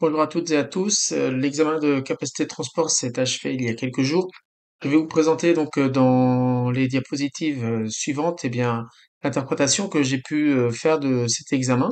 Bonjour à toutes et à tous. L'examen de capacité de transport s'est achevé il y a quelques jours. Je vais vous présenter donc dans les diapositives suivantes, l'interprétation que j'ai pu faire de cet examen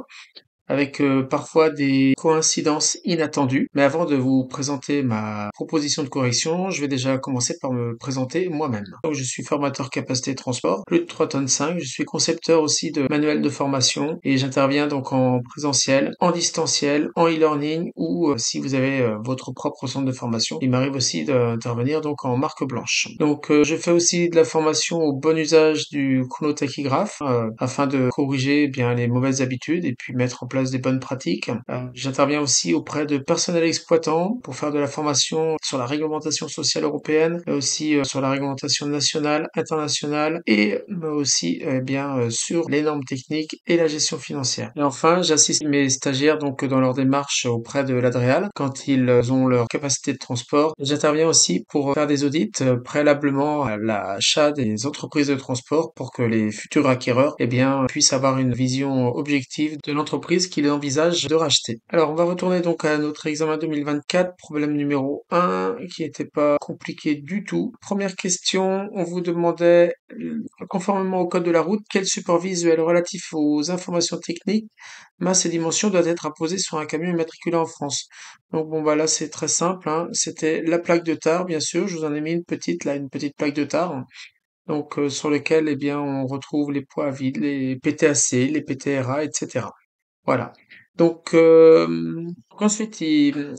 avec parfois des coïncidences inattendues. Mais avant de vous présenter ma proposition de correction, je vais déjà commencer par me présenter moi-même. Donc, je suis formateur capacité de transport, plus de 3 tonnes 5. Je suis concepteur aussi de manuels de formation et j'interviens donc en présentiel, en distanciel, en e-learning ou si vous avez votre propre centre de formation. Il m'arrive aussi d'intervenir donc en marque blanche. Donc, je fais aussi de la formation au bon usage du chronotachygraphe afin de corriger bien les mauvaises habitudes et puis mettre en place des bonnes pratiques. J'interviens aussi auprès de personnels exploitants pour faire de la formation sur la réglementation sociale européenne, mais aussi sur la réglementation nationale, internationale et aussi sur les normes techniques et la gestion financière. Et enfin, j'assiste mes stagiaires donc dans leur démarche auprès de l'Adréal quand ils ont leur capacité de transport. J'interviens aussi pour faire des audits préalablement à l'achat des entreprises de transport pour que les futurs acquéreurs puissent avoir une vision objective de l'entreprise qu'ils envisagent de racheter. Alors, on va retourner donc à notre examen 2024, problème numéro 1, qui n'était pas compliqué du tout. Première question, on vous demandait, conformément au code de la route, quel support visuel relatif aux informations techniques, masse et dimension doit être apposé sur un camion immatriculé en France. Donc bon, bah là, c'est très simple, hein. C'était la plaque de tare, bien sûr. Je vous en ai mis une petite, là, une petite plaque de tare. Donc, sur lequel, on retrouve les poids vides, les PTAC, les PTRA, etc. Voilà. Donc, ensuite,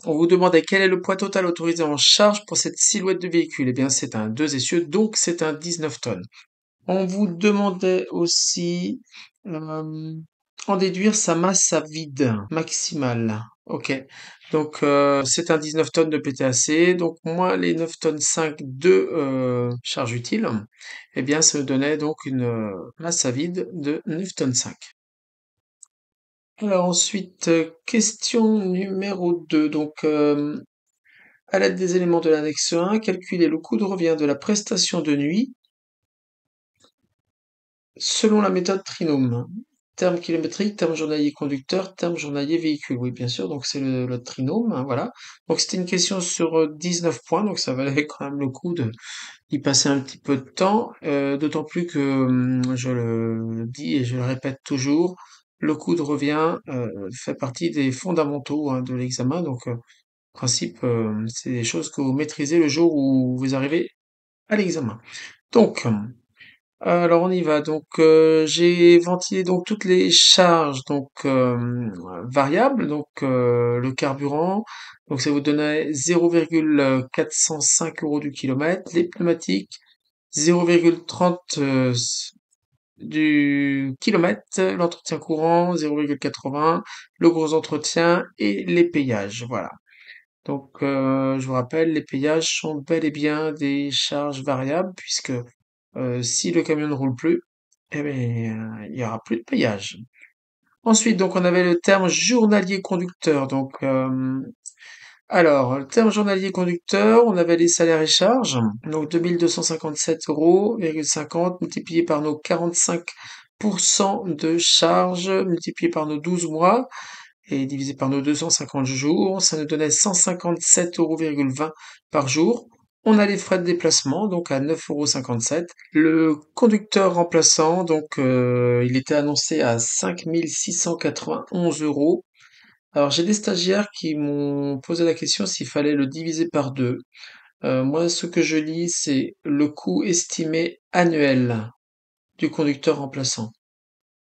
on vous demandait quel est le poids total autorisé en charge pour cette silhouette de véhicule. Eh bien, c'est un 2 essieux, donc c'est un 19 tonnes. On vous demandait aussi euh, en déduire sa masse à vide maximale. Ok. Donc c'est un 19 tonnes de PTAC, donc moins les 9 tonnes 5 de charge utile, eh bien ça me donnait donc une masse à vide de 9 tonnes 5. Alors ensuite, question numéro 2. Donc à l'aide des éléments de l'annexe 1, calculer le coût de revient de la prestation de nuit selon la méthode Trinôme. Terme kilométrique, terme journalier conducteur, terme journalier véhicule. Oui, bien sûr, donc c'est le trinôme, hein, voilà. Donc c'était une question sur 19 points, donc ça valait quand même le coup d'y passer un petit peu de temps, d'autant plus que, je le dis et je le répète toujours, le coût de revient fait partie des fondamentaux hein, de l'examen, donc en principe, c'est des choses que vous maîtrisez le jour où vous arrivez à l'examen. Donc, alors on y va. Donc j'ai ventilé donc toutes les charges donc variables. Donc le carburant. Donc ça vous donnait 0,405 € du kilomètre. Les pneumatiques 0,30 du kilomètre. L'entretien courant 0,80. Le gros entretien et les payages. Voilà. Donc je vous rappelle, les payages sont bel et bien des charges variables puisque si le camion ne roule plus, il y aura plus de payage. Ensuite, donc, on avait le terme journalier conducteur. Donc, alors, le terme journalier conducteur, on avait les salaires et charges. Donc, 2257,50 € multiplié par nos 45% de charges, multiplié par nos 12 mois et divisé par nos 250 jours, ça nous donnait 157,20 € par jour. On a les frais de déplacement, donc à 9,57 €. Le conducteur remplaçant, donc il était annoncé à 5 691 €. Alors j'ai des stagiaires qui m'ont posé la question s'il fallait le diviser par deux. Moi, ce que je lis, c'est le coût estimé annuel du conducteur remplaçant.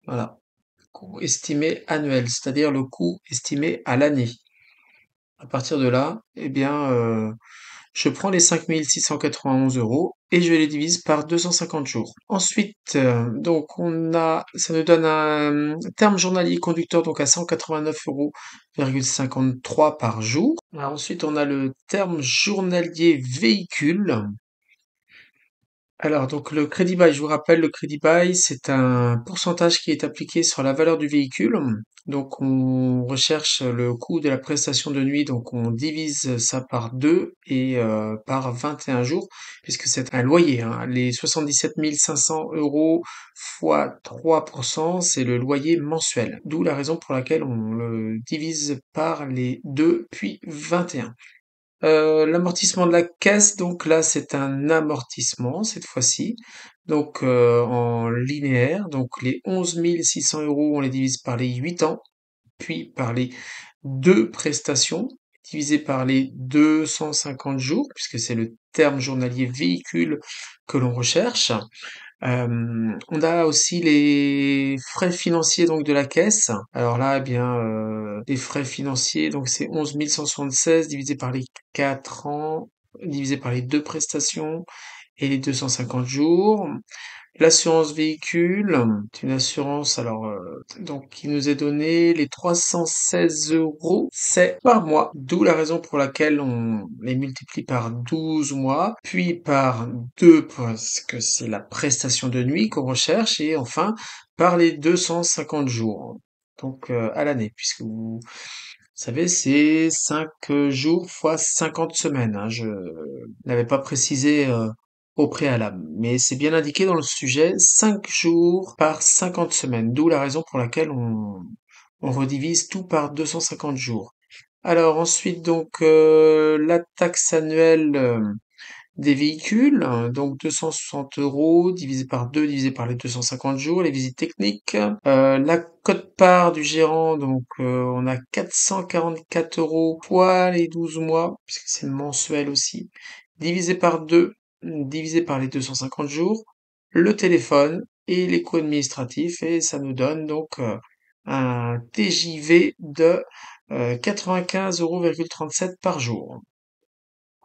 Voilà. Coût estimé annuel, c'est-à-dire le coût estimé à l'année. À partir de là, je prends les 5 691 € et je les divise par 250 jours. Ensuite, ça nous donne un terme journalier conducteur donc à 189,53 € par jour. Alors ensuite, on a le terme journalier véhicule. Alors, donc le crédit bail, je vous rappelle, le crédit bail, c'est un pourcentage qui est appliqué sur la valeur du véhicule. Donc, on recherche le coût de la prestation de nuit, donc on divise ça par 2 et par 21 jours, puisque c'est un loyer, hein. Les 77 500 euros fois 3%, c'est le loyer mensuel. D'où la raison pour laquelle on le divise par les 2 puis 21. L'amortissement de la caisse, donc là, c'est un amortissement cette fois-ci, donc en linéaire. Donc les 11 600 euros, on les divise par les 8 ans, puis par les deux prestations, divisé par les 250 jours, puisque c'est le terme journalier véhicule que l'on recherche. On a aussi les frais financiers donc de la caisse. Alors là, eh bien, les frais financiers, donc c'est 11 176 divisé par les 4 ans, divisé par les deux prestations et les 250 jours. L'assurance véhicule, c'est une assurance alors donc qui nous est donnée les 316 euros, c'est par mois. D'où la raison pour laquelle on les multiplie par 12 mois, puis par 2 parce que c'est la prestation de nuit qu'on recherche, et enfin par les 250 jours. Donc à l'année, puisque vous savez, c'est 5 jours fois 50 semaines, hein. Je n'avais pas précisé au préalable, mais c'est bien indiqué dans le sujet, 5 jours par 50 semaines, d'où la raison pour laquelle on redivise tout par 250 jours. Alors ensuite, donc, la taxe annuelle des véhicules, donc 260 euros divisé par 2 divisé par les 250 jours, les visites techniques. La quote-part du gérant, donc on a 444 euros fois les 12 mois, puisque c'est mensuel aussi, divisé par 2 divisé par les 250 jours, le téléphone et les coûts administratifs, et ça nous donne donc un TJV de 95,37 € par jour.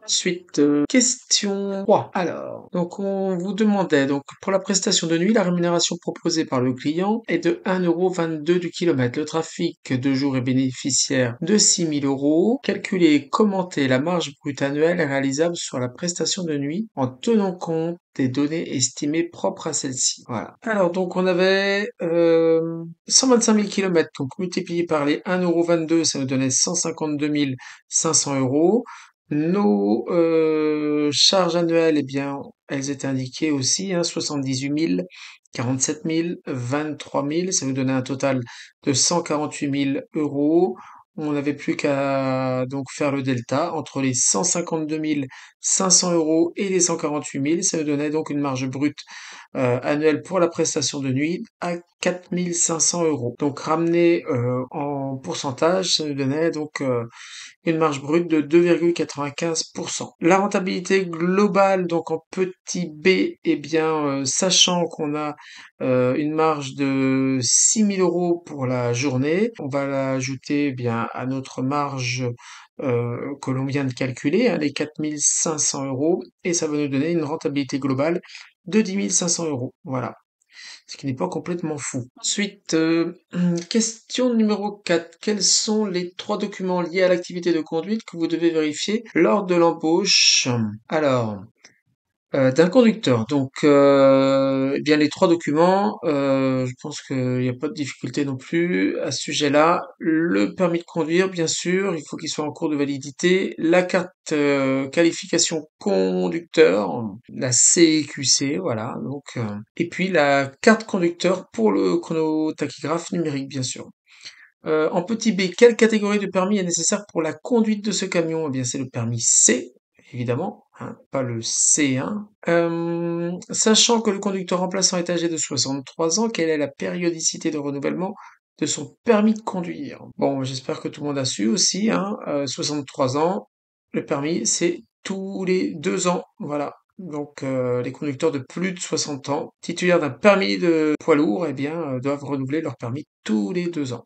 Ensuite, question 3. Alors, donc on vous demandait, donc pour la prestation de nuit, la rémunération proposée par le client est de 1,22 € du kilomètre. Le trafic de jour est bénéficiaire de 6 000 euros. Calculer et commenter la marge brute annuelle est réalisable sur la prestation de nuit en tenant compte des données estimées propres à celle-ci. Voilà. Alors donc on avait 125 000 kilomètres, donc multiplié par les 1,22 €, ça nous donnait 152 500 euros. Nos charges annuelles, eh bien, elles étaient indiquées aussi, hein, 78 000, 47 000, 23 000, ça nous donnait un total de 148 000 euros. On n'avait plus qu'à donc faire le delta entre les 152 500 euros et les 148 000, ça nous donnait donc une marge brute annuelle pour la prestation de nuit à 4 500 euros. Donc ramené en pourcentage, ça nous donnait donc une marge brute de 2,95%. La rentabilité globale, donc en petit b, eh bien, sachant qu'on a une marge de 6 000 euros pour la journée, on va l'ajouter eh bien à notre marge que l'on vient de calculer, hein, les 4 500 euros, et ça va nous donner une rentabilité globale de 10 500 euros. Voilà, ce qui n'est pas complètement fou. Ensuite, question numéro 4. Quels sont les trois documents liés à l'activité de conduite que vous devez vérifier lors de l'embauche? Alors, d'un conducteur. Donc, eh bien les trois documents, je pense qu'il n'y a pas de difficulté non plus à ce sujet-là. Le permis de conduire, bien sûr, il faut qu'il soit en cours de validité. La carte qualification conducteur, la CQC, voilà. Donc, et puis la carte conducteur pour le chronotachygraphe numérique, bien sûr. En petit b, quelle catégorie de permis est nécessaire pour la conduite de ce camion? Eh bien, c'est le permis C, évidemment, hein, pas le C1. Sachant que le conducteur remplaçant est âgé de 63 ans, quelle est la périodicité de renouvellement de son permis de conduire? Bon, j'espère que tout le monde a su aussi, hein, 63 ans, le permis, c'est tous les 2 ans, voilà. Donc, les conducteurs de plus de 60 ans, titulaires d'un permis de poids lourd, eh bien, doivent renouveler leur permis tous les 2 ans.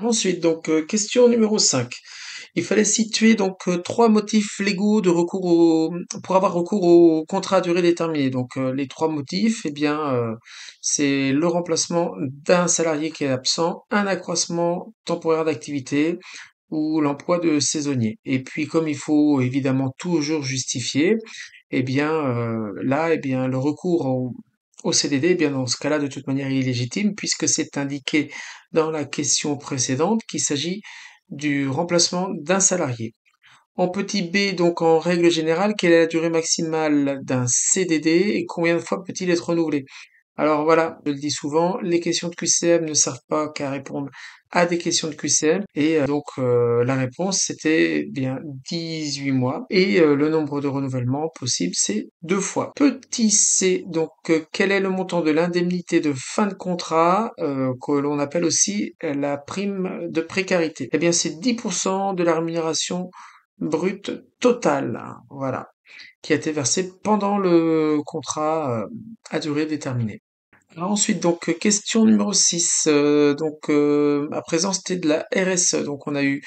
Ensuite, donc, question numéro 5. Il fallait situer donc trois motifs légaux de recours pour avoir recours au contrat à durée déterminée. Donc, les trois motifs, eh bien, c'est le remplacement d'un salarié qui est absent, un accroissement temporaire d'activité ou l'emploi de saisonniers. Et puis, comme il faut évidemment toujours justifier, eh bien là, eh bien le recours au CDD, eh bien dans ce cas-là, de toute manière, il est légitime puisque c'est indiqué dans la question précédente qu'il s'agit du remplacement d'un salarié. En petit b, donc en règle générale, quelle est la durée maximale d'un CDD et combien de fois peut-il être renouvelé? Alors voilà, je le dis souvent, les questions de QCM ne servent pas qu'à répondre à des questions de QCM et la réponse c'était bien 18 mois et le nombre de renouvellements possible c'est 2 fois. Petit c, donc quel est le montant de l'indemnité de fin de contrat que l'on appelle aussi la prime de précarité? Eh bien c'est 10% de la rémunération brute totale, voilà, qui a été versée pendant le contrat à durée déterminée. Alors ensuite, donc question numéro 6. À présent, c'était de la RSE. Donc on a eu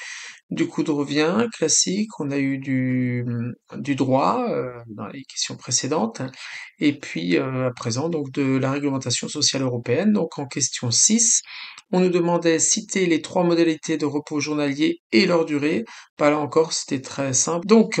du coût de revient classique, on a eu du droit dans les questions précédentes, hein, et puis à présent, donc de la réglementation sociale européenne. Donc en question 6, on nous demandait citer les trois modalités de repos journalier et leur durée. Bah, là encore, c'était très simple. Donc,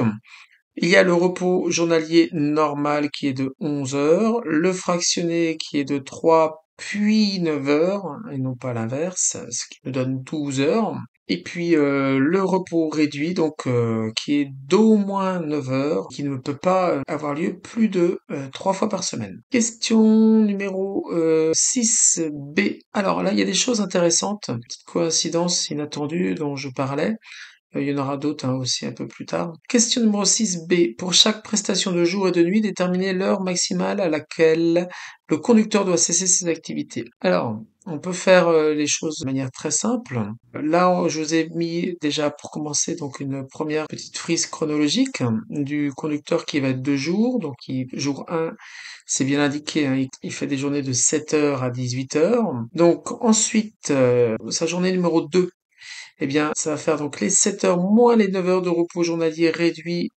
il y a le repos journalier normal qui est de 11 heures, le fractionné qui est de 3 puis 9 heures, et non pas l'inverse, ce qui nous donne 12 heures. Et puis le repos réduit, donc qui est d'au moins 9 heures, qui ne peut pas avoir lieu plus de 3 fois par semaine. Question numéro 6b. Alors là, il y a des choses intéressantes, petite coïncidence inattendue dont je parlais. Il y en aura d'autres aussi un peu plus tard. Question numéro 6b. Pour chaque prestation de jour et de nuit, déterminez l'heure maximale à laquelle le conducteur doit cesser ses activités. Alors, on peut faire les choses de manière très simple. Là, je vous ai mis déjà pour commencer donc une première petite frise chronologique du conducteur qui va être de jour. Donc, jour 1, c'est bien indiqué, hein, il fait des journées de 7 heures à 18 heures. Donc, ensuite, sa journée numéro 2, eh bien, ça va faire donc les 7 heures moins les 9 heures de repos journalier réduit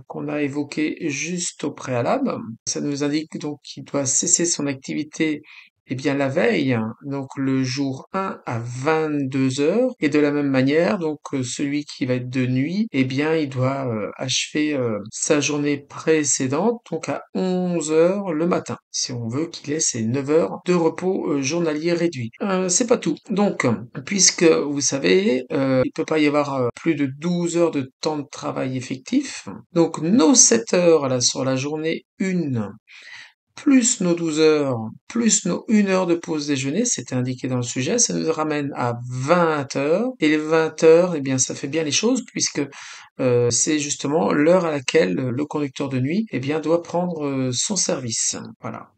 qu'on a évoqué juste au préalable. Ça nous indique donc qu'il doit cesser son activité eh bien la veille, hein, donc le jour 1 à 22 heures, et de la même manière, donc celui qui va être de nuit, eh bien il doit achever sa journée précédente, donc à 11 heures le matin, si on veut qu'il ait ses 9 heures de repos journalier réduit. C'est pas tout. Donc, puisque vous savez, il peut pas y avoir plus de 12 heures de temps de travail effectif, donc nos 7 heures là sur la journée 1 plus nos 12 heures, plus nos 1 heure de pause déjeuner, c'était indiqué dans le sujet, ça nous ramène à 20 heures. Et les 20 heures, eh bien, ça fait bien les choses puisque c'est justement l'heure à laquelle le conducteur de nuit, eh bien, doit prendre son service. Voilà.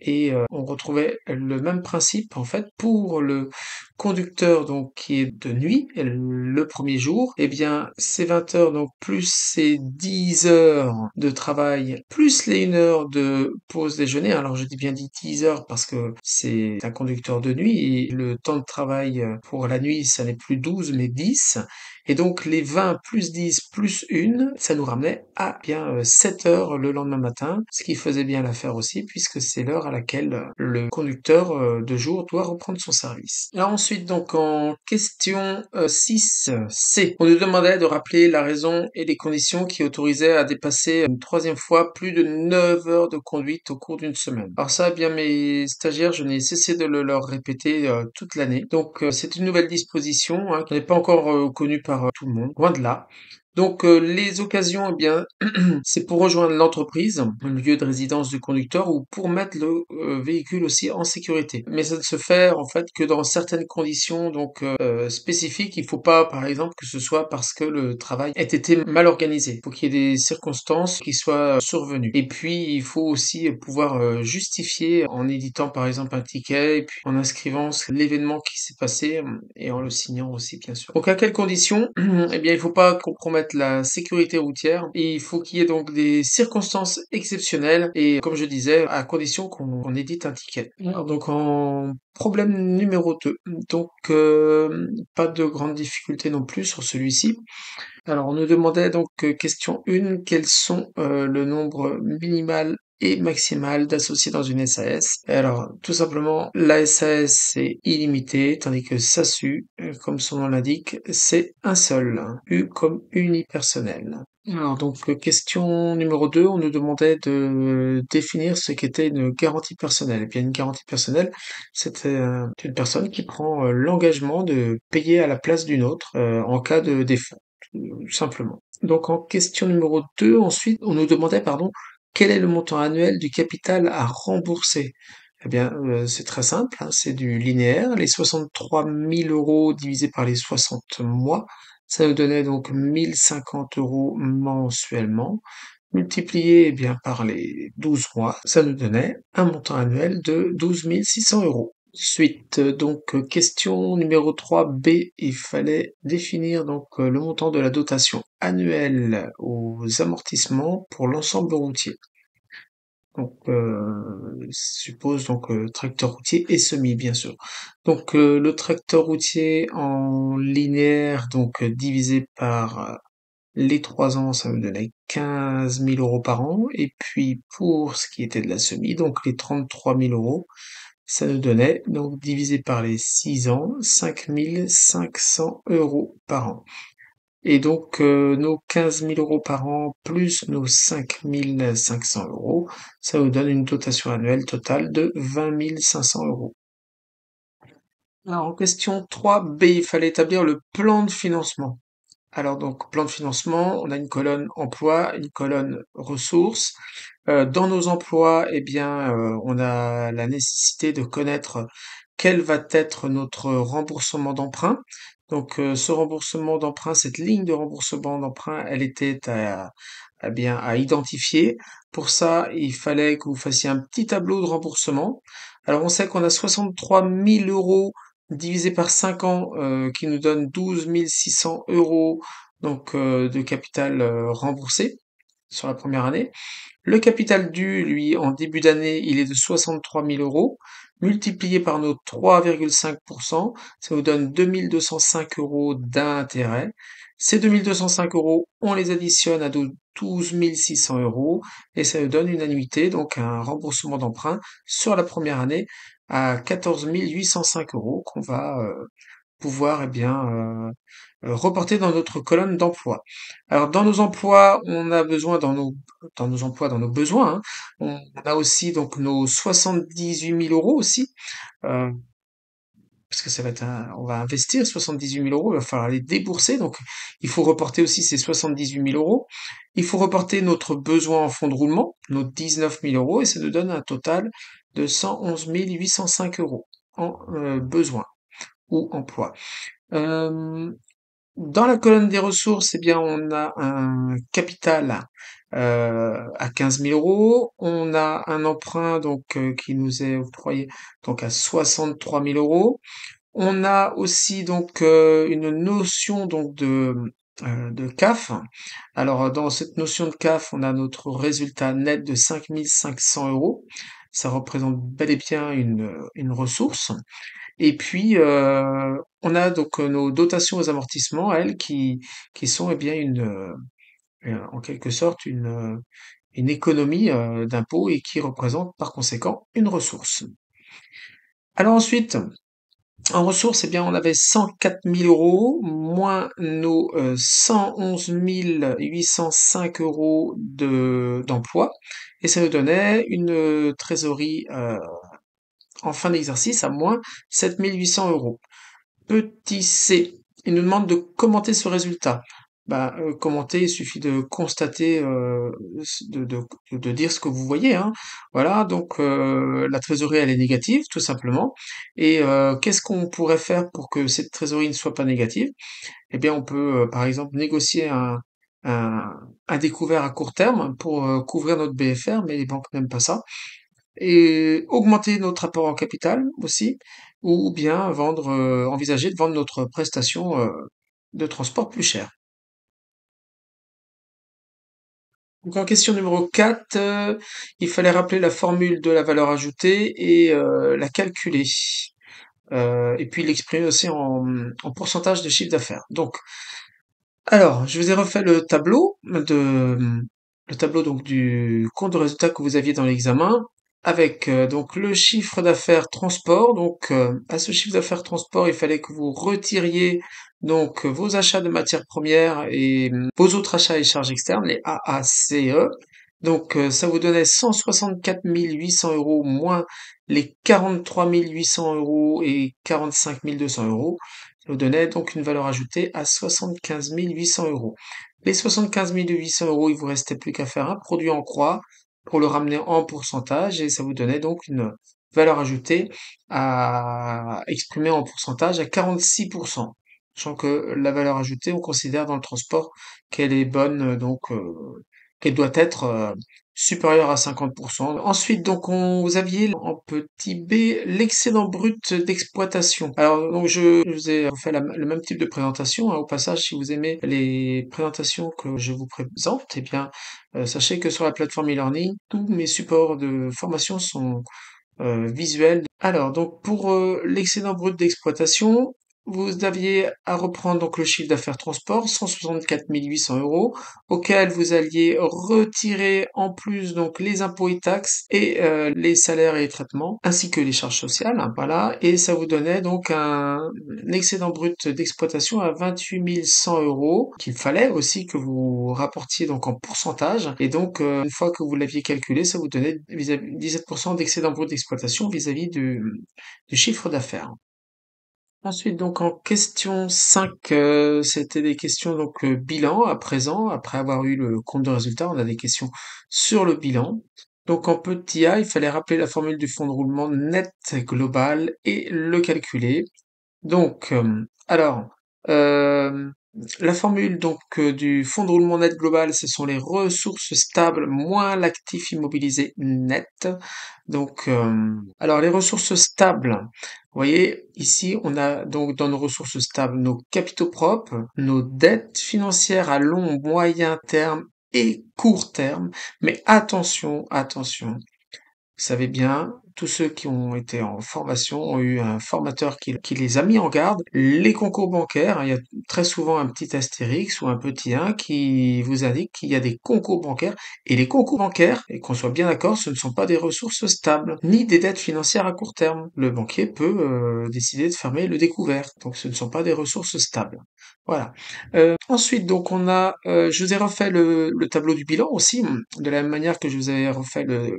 Et on retrouvait le même principe en fait pour le conducteur donc qui est de nuit le premier jour. Eh bien ces 20 heures donc plus ces 10 heures de travail plus les 1 heure de pause déjeuner. Alors je dis bien dit 10 heures parce que c'est un conducteur de nuit et le temps de travail pour la nuit ça n'est plus 12 mais 10. Et donc les 20 plus 10 plus 1, ça nous ramenait à bien 7 heures le lendemain matin, ce qui faisait bien l'affaire aussi puisque c'est l'heure à laquelle le conducteur de jour doit reprendre son service. Là ensuite donc en question 6c, on nous demandait de rappeler la raison et les conditions qui autorisaient à dépasser une troisième fois plus de 9 heures de conduite au cours d'une semaine. Alors ça, eh bien mes stagiaires, je n'ai cessé de le leur répéter toute l'année. Donc c'est une nouvelle disposition hein, qui n'est pas encore connue par tout le monde, loin de là. Donc les occasions, eh bien, c'est pour rejoindre l'entreprise, le lieu de résidence du conducteur, ou pour mettre le véhicule aussi en sécurité. Mais ça ne se fait en fait que dans certaines conditions donc spécifiques. Il faut pas, par exemple, que ce soit parce que le travail ait été mal organisé. Il faut qu'il y ait des circonstances qui soient survenues. Et puis il faut aussi pouvoir justifier en éditant par exemple un ticket et puis en inscrivant l'événement qui s'est passé et en le signant aussi bien sûr. Donc à quelles conditions? Eh bien il faut pas compromettre la sécurité routière et il faut qu'il y ait donc des circonstances exceptionnelles et comme je disais à condition qu'on édite un ticket. Alors donc en problème numéro 2, donc pas de grandes difficultés non plus sur celui-ci. Alors on nous demandait donc question 1, quels sont le nombre minimal et maximal d'associés dans une SAS. Et alors, tout simplement, la SAS c'est illimité, tandis que SASU, comme son nom l'indique, c'est un seul, U comme unipersonnel. Alors donc, question numéro 2, on nous demandait de définir ce qu'était une garantie personnelle. Eh bien, une garantie personnelle, c'est une personne qui prend l'engagement de payer à la place d'une autre en cas de défaut, tout simplement. Donc en question numéro 2, ensuite, on nous demandait, pardon, quel est le montant annuel du capital à rembourser? Eh bien, c'est très simple, hein, c'est du linéaire. Les 63 000 € divisés par les 60 mois, ça nous donnait donc 1 050 € mensuellement, multiplié eh bien, par les 12 mois, ça nous donnait un montant annuel de 12 600 €. Suite, donc question numéro 3B, il fallait définir donc le montant de la dotation annuelle aux amortissements pour l'ensemble routier. Donc, suppose donc tracteur routier et semi, bien sûr. Donc, le tracteur routier en linéaire, donc divisé par les 3 ans, ça me donnait 15 000 € par an. Et puis, pour ce qui était de la semi, donc les 33 000 €, ça nous donnait, donc divisé par les 6 ans, 5 500 € par an. Et donc, nos 15 000 € par an plus nos 5 500 €, ça nous donne une dotation annuelle totale de 20 500 €. Alors, en question 3B, il fallait établir le plan de financement. Alors, donc, plan de financement, on a une colonne emploi, une colonne ressources. Dans nos emplois, eh bien, on a la nécessité de connaître quel va être notre remboursement d'emprunt. Donc, ce remboursement d'emprunt, cette ligne de remboursement d'emprunt, elle était à identifier. Pour ça, il fallait que vous fassiez un petit tableau de remboursement. Alors, on sait qu'on a 63 000 € divisé par 5 ans, qui nous donne 12 600 € donc de capital remboursé sur la première année. Le capital dû, lui, en début d'année, il est de 63 000 €, multiplié par nos 3,5%, ça nous donne 2 205 € d'intérêt. Ces 2 205 €, on les additionne à 12 600 € et ça nous donne une annuité, donc un remboursement d'emprunt sur la première année à 14 805 € qu'on va pouvoir eh bien reporter dans notre colonne d'emploi. Alors dans nos emplois, on a besoin dans nos emplois, dans nos besoins, hein, on a aussi donc nos 78 000 € aussi, euh, parce que ça va être on va investir 78 000 €, il va falloir les débourser, donc il faut reporter aussi ces 78 000 €. Il faut reporter notre besoin en fonds de roulement, nos 19 000 €, et ça nous donne un total de 111 805 € en besoin ou emploi. Euh, Dans la colonne des ressources, eh bien, on a un capital à 15 000 €. On a un emprunt donc qui nous est octroyé donc à 63 000 €. On a aussi donc une notion donc de CAF. Alors dans cette notion de CAF, on a notre résultat net de 5 500 €. Ça représente bel et bien une ressource. Et puis, on a donc nos dotations aux amortissements, elles, qui sont eh bien en quelque sorte une économie d'impôt et qui représentent par conséquent une ressource. Alors ensuite, en ressources, eh bien, on avait 104 000 € moins nos 111 805 € d'emploi, et ça nous donnait une trésorerie en fin d'exercice à moins 7 800 €. Petit c, il nous demande de commenter ce résultat. Bah, commenter, il suffit de constater, de dire ce que vous voyez, hein. Voilà, donc la trésorerie, elle est négative, tout simplement. Et qu'est-ce qu'on pourrait faire pour que cette trésorerie ne soit pas négative? Eh bien, on peut, par exemple, négocier un, un découvert à court terme pour couvrir notre BFR, mais les banques n'aiment pas ça, et augmenter notre apport en capital aussi, ou bien envisager de vendre notre prestation de transport plus cher. Donc en question numéro 4, il fallait rappeler la formule de la valeur ajoutée et la calculer. Et puis l'exprimer aussi en pourcentage de chiffre d'affaires. Donc, alors, je vous ai refait le tableau donc du compte de résultat que vous aviez dans l'examen. avec donc le chiffre d'affaires transport. Donc à ce chiffre d'affaires transport, il fallait que vous retiriez donc vos achats de matières premières et vos autres achats et charges externes, les AACE. Donc ça vous donnait 164 800 euros moins les 43 800 euros et 45 200 euros. Ça vous donnait donc une valeur ajoutée à 75 800 euros. Les 75 800 euros, il vous restait plus qu'à faire un produit en croix pour le ramener en pourcentage et ça vous donnait donc une valeur ajoutée à exprimer en pourcentage à 46%. Sachant que la valeur ajoutée, on considère dans le transport qu'elle est bonne, qu'elle doit être supérieure à 50%. Ensuite, donc, vous aviez en petit b l'excédent brut d'exploitation. Alors, donc, je vous ai fait le même type de présentation, hein. Au passage, si vous aimez les présentations que je vous présente, eh bien, sachez que sur la plateforme e-learning, tous mes supports de formation sont visuels. Alors, donc, pour l'excédent brut d'exploitation, vous aviez à reprendre donc le chiffre d'affaires transport, 164 800 euros, auquel vous alliez retirer en plus donc les impôts et taxes et les salaires et les traitements, ainsi que les charges sociales, hein, voilà, et ça vous donnait donc un excédent brut d'exploitation à 28 100 euros, qu'il fallait aussi que vous rapportiez donc en pourcentage, et donc une fois que vous l'aviez calculé, ça vous donnait 17% d'excédent brut d'exploitation vis-à-vis du chiffre d'affaires. Ensuite, donc en question 5, c'était des questions donc bilan à présent. Après avoir eu le compte de résultat, on a des questions sur le bilan. Donc en petit a, il fallait rappeler la formule du fonds de roulement net global et le calculer. Donc, euh, la formule donc du fonds de roulement net global, ce sont les ressources stables moins l'actif immobilisé net. Donc, alors les ressources stables, vous voyez ici, on a donc dans nos ressources stables nos capitaux propres, nos dettes financières à long, moyen terme et court terme. Mais attention, attention. Vous savez bien, tous ceux qui ont été en formation ont eu un formateur qui les a mis en garde. Les concours bancaires, hein, il y a très souvent un petit astérix ou un petit 1 qui vous indique qu'il y a des concours bancaires. Et les concours bancaires, et qu'on soit bien d'accord, ce ne sont pas des ressources stables, ni des dettes financières à court terme. Le banquier peut décider de fermer le découvert. Donc ce ne sont pas des ressources stables. Voilà. Ensuite, donc je vous ai refait le tableau du bilan aussi, de la même manière que je vous ai refait le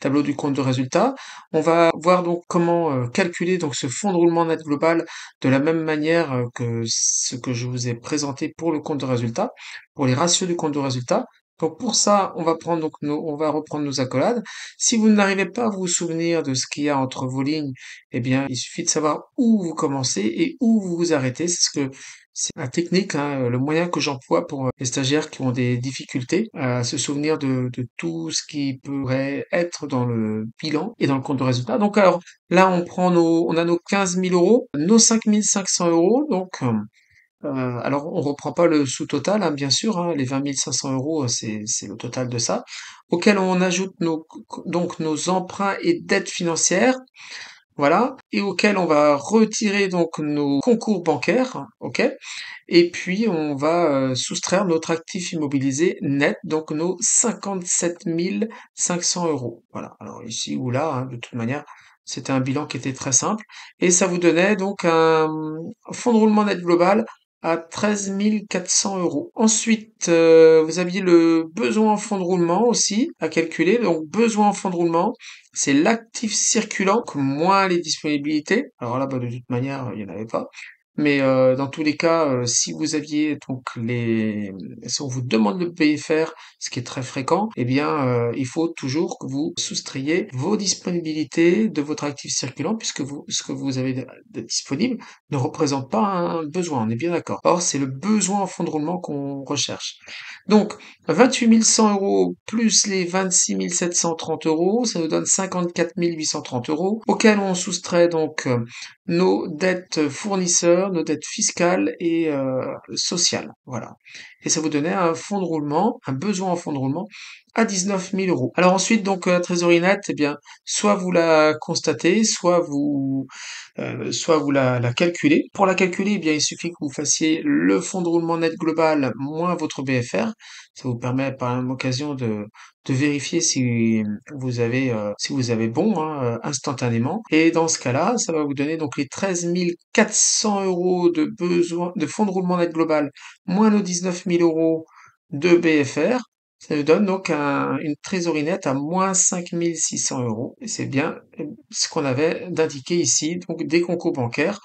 tableau du compte de résultat. On va voir donc comment calculer donc ce fonds de roulement net global de la même manière que ce que je vous ai présenté pour le compte de résultat, pour les ratios du compte de résultat. Donc pour ça, on va reprendre nos accolades. Si vous n'arrivez pas à vous souvenir de ce qu'il y a entre vos lignes, eh bien, il suffit de savoir où vous commencez et où vous vous arrêtez. C'est la technique, hein, le moyen que j'emploie pour les stagiaires qui ont des difficultés à se souvenir de tout ce qui pourrait être dans le bilan et dans le compte de résultat. Donc alors là, on a nos 15 000 euros, nos 5 500 euros. Donc alors on reprend pas le sous-total, hein, bien sûr, hein, les 20 500 euros, c'est le total de ça, auquel on ajoute donc nos emprunts et dettes financières. Voilà, et auquel on va retirer donc nos concours bancaires, ok, et puis on va soustraire notre actif immobilisé net, donc nos 57 500 euros. Voilà, alors ici ou là, hein, de toute manière, c'était un bilan qui était très simple, et ça vous donnait donc un fonds de roulement net global à 13 400 euros. Ensuite, vous aviez le besoin en fonds de roulement aussi à calculer. Donc, besoin en fonds de roulement, c'est l'actif circulant moins les disponibilités. Alors là, bah, de toute manière, il n'y en avait pas. Mais dans tous les cas, si vous aviez donc si on vous demande le PFR, ce qui est très fréquent, eh bien, il faut toujours que vous soustrayez vos disponibilités de votre actif circulant, puisque ce que vous avez de disponible ne représente pas un besoin. On est bien d'accord. Or, c'est le besoin en fonds de roulement qu'on recherche. Donc, 28 100 euros plus les 26 730 euros, ça nous donne 54 830 euros, auxquels on soustrait donc nos dettes fournisseurs, nos dettes fiscales et sociales. Voilà. et ça vous donnait un fonds de roulement, un besoin en fonds de roulement à 19 000 euros. Alors ensuite, donc, la trésorerie nette, eh bien, soit vous la constatez, soit vous la calculez. Pour la calculer, eh bien, il suffit que vous fassiez le fonds de roulement net global moins votre BFR. Ça vous permet par la même occasion de vérifier si vous avez bon, hein, instantanément. Et dans ce cas-là, ça va vous donner donc les 13 400 euros de besoin de fonds de roulement net global moins nos 19 000 euros de BFR. Ça nous donne donc une trésorerie nette à moins 5 600 euros. Et c'est bien ce qu'on avait d'indiqué ici, donc des concours bancaires,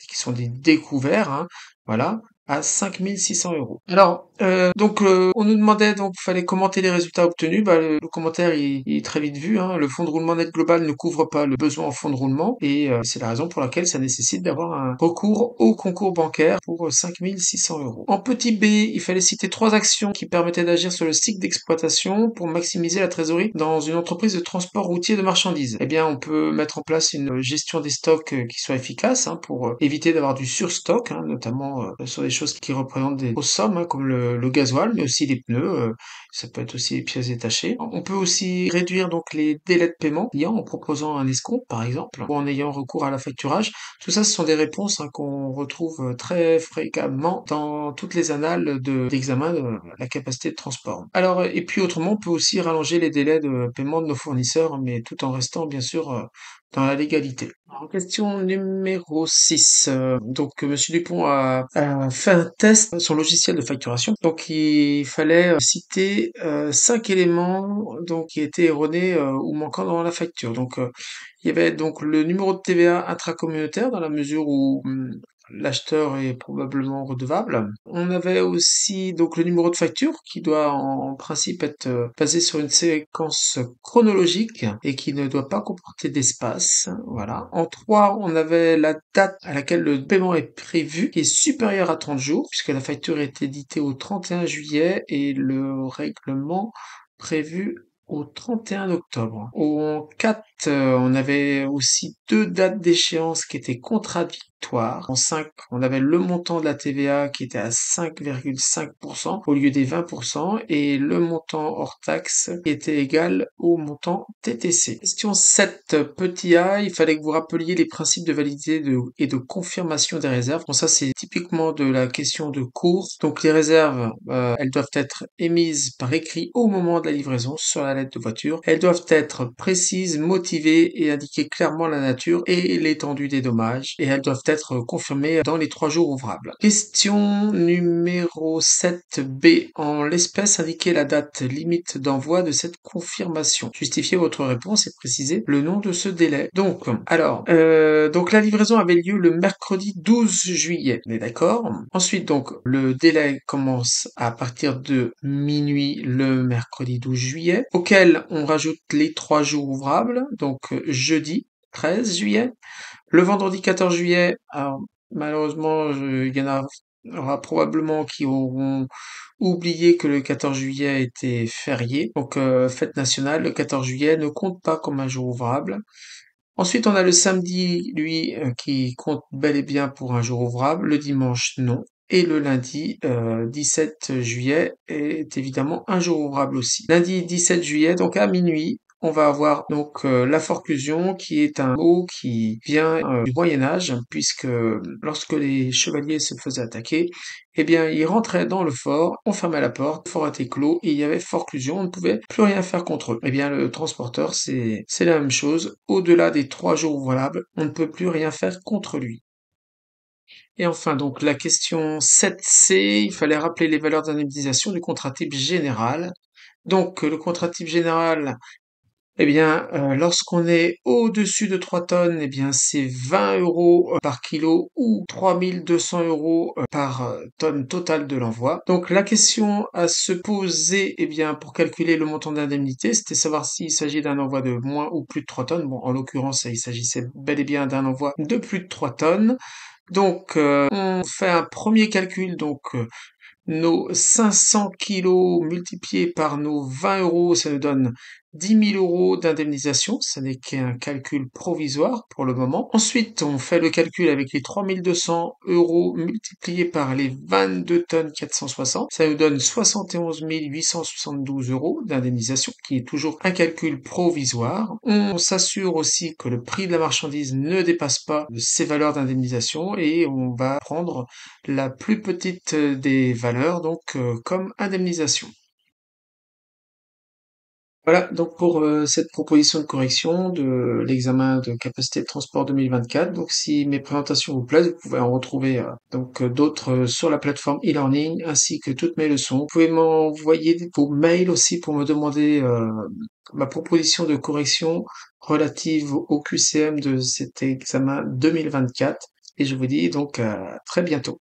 qui sont des découverts, hein, voilà, à 5 600 euros. Alors, on nous demandait, donc, il fallait commenter les résultats obtenus. Bah, le commentaire, il est très vite vu, hein. Le fonds de roulement net global ne couvre pas le besoin en fonds de roulement, et c'est la raison pour laquelle ça nécessite d'avoir un recours au concours bancaire pour 5 600 euros. En petit b, il fallait citer 3 actions qui permettaient d'agir sur le cycle d'exploitation pour maximiser la trésorerie dans une entreprise de transport routier de marchandises. Eh bien, on peut mettre en place une gestion des stocks qui soit efficace, hein, pour éviter d'avoir du surstock, hein, notamment sur des choses qui représentent des grosses sommes, hein, comme le gasoil, mais aussi les pneus, ça peut être aussi les pièces détachées. On peut aussi réduire donc les délais de paiement client en proposant un escompte, par exemple, ou en ayant recours à la facturage. Tout ça, ce sont des réponses, hein, qu'on retrouve très fréquemment dans toutes les annales d'examen de la capacité de transport. Alors, et puis autrement, on peut aussi rallonger les délais de paiement de nos fournisseurs, mais tout en restant bien sûr dans la légalité. Alors, question numéro 6. Donc, Monsieur Dupont a fait un test sur son logiciel de facturation. Donc, il fallait citer 5 éléments donc qui étaient erronés ou manquants dans la facture. Donc, il y avait donc le numéro de TVA intracommunautaire dans la mesure où l'acheteur est probablement redevable. On avait aussi donc le numéro de facture qui doit en principe être basé sur une séquence chronologique et qui ne doit pas comporter d'espace. Voilà. En 3, on avait la date à laquelle le paiement est prévu qui est supérieure à 30 jours puisque la facture est éditée au 31 juillet et le règlement prévu au 31 octobre. En 4, on avait aussi 2 dates d'échéance qui étaient contradictoires. En 5, on avait le montant de la TVA qui était à 5,5% au lieu des 20% et le montant hors taxe qui était égal au montant TTC. Question 7, petit a, il fallait que vous rappeliez les principes de validité et de confirmation des réserves. Bon, ça c'est typiquement de la question de cours. Donc les réserves, elles doivent être émises par écrit au moment de la livraison sur la lettre de voiture. Elles doivent être précises, motivées et indiquer clairement la nature et l'étendue des dommages. Et elles doivent être confirmées dans les 3 jours ouvrables. Question numéro 7b. En l'espèce, indiquez la date limite d'envoi de cette confirmation. Justifiez votre réponse et précisez le nom de ce délai. Donc, donc la livraison avait lieu le mercredi 12 juillet. On est d'accord? Ensuite, donc, le délai commence à partir de minuit le mercredi 12 juillet, auquel on rajoute les 3 jours ouvrables, donc jeudi 13 juillet, le vendredi 14 juillet, alors malheureusement, il y en aura probablement qui auront oublié que le 14 juillet était férié, donc fête nationale, le 14 juillet ne compte pas comme un jour ouvrable. Ensuite, on a le samedi, lui, qui compte bel et bien pour un jour ouvrable, le dimanche non. Et le lundi 17 juillet est évidemment un jour ouvrable aussi. Lundi 17 juillet, donc à minuit, on va avoir donc la forclusion qui est un mot qui vient du Moyen Âge puisque lorsque les chevaliers se faisaient attaquer, eh bien ils rentraient dans le fort, on fermait la porte, le fort était clos et il y avait forclusion, on ne pouvait plus rien faire contre eux. Eh bien le transporteur c'est la même chose, au-delà des 3 jours ouvrables, on ne peut plus rien faire contre lui. Et enfin, donc, la question 7c, il fallait rappeler les valeurs d'indemnisation du contrat type général. Donc, le contrat type général, eh bien, lorsqu'on est au-dessus de 3 tonnes, eh bien, c'est 20 euros par kilo ou 3200 euros par tonne totale de l'envoi. Donc, la question à se poser, eh bien, pour calculer le montant d'indemnité, c'était savoir s'il s'agit d'un envoi de moins ou plus de 3 tonnes. Bon, en l'occurrence, il s'agissait bel et bien d'un envoi de plus de 3 tonnes. Donc, on fait un premier calcul, donc nos 500 kilos multipliés par nos 20 euros, ça nous donne 10 000 € d'indemnisation. Ce n'est qu'un calcul provisoire pour le moment. Ensuite, on fait le calcul avec les 3 200 € multipliés par les 22 tonnes 460. Ça nous donne 71 872 € d'indemnisation, qui est toujours un calcul provisoire. On s'assure aussi que le prix de la marchandise ne dépasse pas ces valeurs d'indemnisation et on va prendre la plus petite des valeurs, donc comme indemnisation. Voilà, donc pour cette proposition de correction de l'examen de capacité de transport 2024. Donc si mes présentations vous plaisent, vous pouvez en retrouver d'autres sur la plateforme e-learning ainsi que toutes mes leçons. Vous pouvez m'envoyer vos mails aussi pour me demander ma proposition de correction relative au QCM de cet examen 2024. Et je vous dis donc à très bientôt.